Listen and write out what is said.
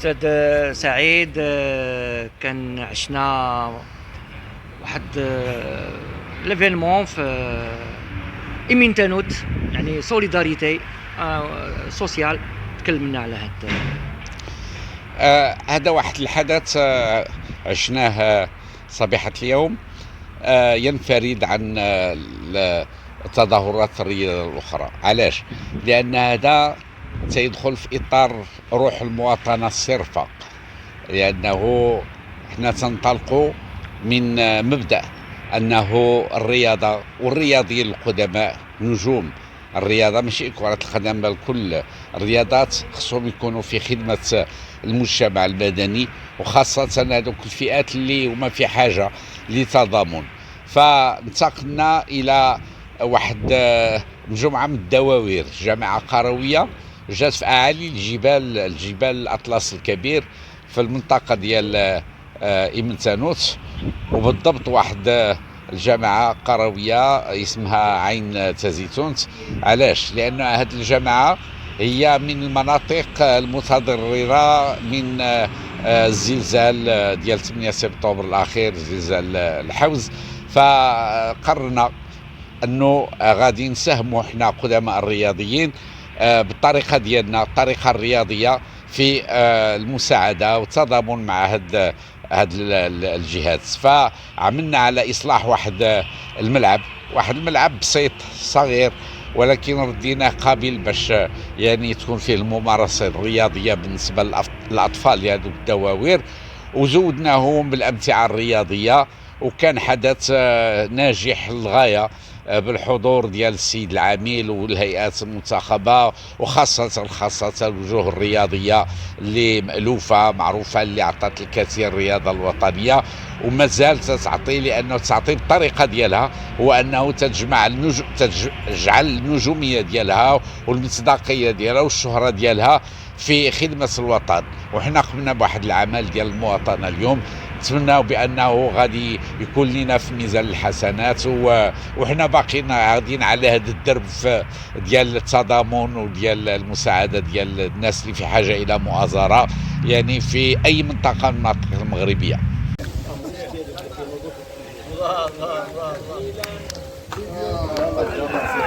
أستاذ سعيد، كان عشنا واحد ليفينمون في إيمين تانوت، يعني سوليداريتي سوسيال. تكلمنا على هذا. هذا واحد الحدث عشناه صبيحة اليوم، ينفرد عن التظاهرات الرياضية الأخرى. علاش؟ لأن هذا سيدخل في إطار روح المواطنة الصرفة، لأنه احنا تنطلقوا من مبدأ أنه الرياضة والرياضيين القدماء نجوم الرياضة، ماشي كرة القدم بل كل الرياضات خصهم يكونوا في خدمة المجتمع المدني، وخاصة هذوك الفئات اللي هما في حاجة لتضامن. فانتقلنا إلى واحد مجموعة من الدواوير، جامعة قروية جات في أعالي الجبال الأطلس الكبير في المنطقة ديال إيمن تانوت، وبالضبط واحد الجامعة قروية اسمها عين تزيتونت. علاش؟ لأن هذه الجامعة هي من المناطق المتضررة من الزلزال ديال 8 سبتمبر الأخير، زلزال الحوز. فقررنا أنه غادي نساهموا حنا قدماء الرياضيين بالطريقة ديالنا، الطريقة الرياضية، في المساعدة والتضامن مع هاد الجهات. فعملنا على إصلاح واحد الملعب بسيط صغير، ولكن رديناه قابل باش يعني تكون فيه الممارسة الرياضية بالنسبة للأطفال هذوك الدواوير، وزودناهم بالأمتعة الرياضية. وكان حدث ناجح للغاية بالحضور ديال السيد العميل والهيئات المنتخبة، وخاصة الوجوه الرياضية اللي مألوفة معروفة، اللي عطت الكثير الرياضة الوطنية وما زالت تعطي، لأنه تعطي بالطريقة ديالها، هو أنه تجعل النجومية ديالها والمصداقية ديالها والشهرة ديالها في خدمة الوطن. وحنا قمنا بواحد العمل ديال المواطنة اليوم، نتمنى بانه غادي يكون لنا في ميزان الحسنات، وحنا باقيين غاديين على هذا الدرب ديال التضامن وديال المساعده ديال الناس اللي في حاجه الى مؤازره، يعني في اي منطقه من المناطق المغربيه. الله الله الله الله.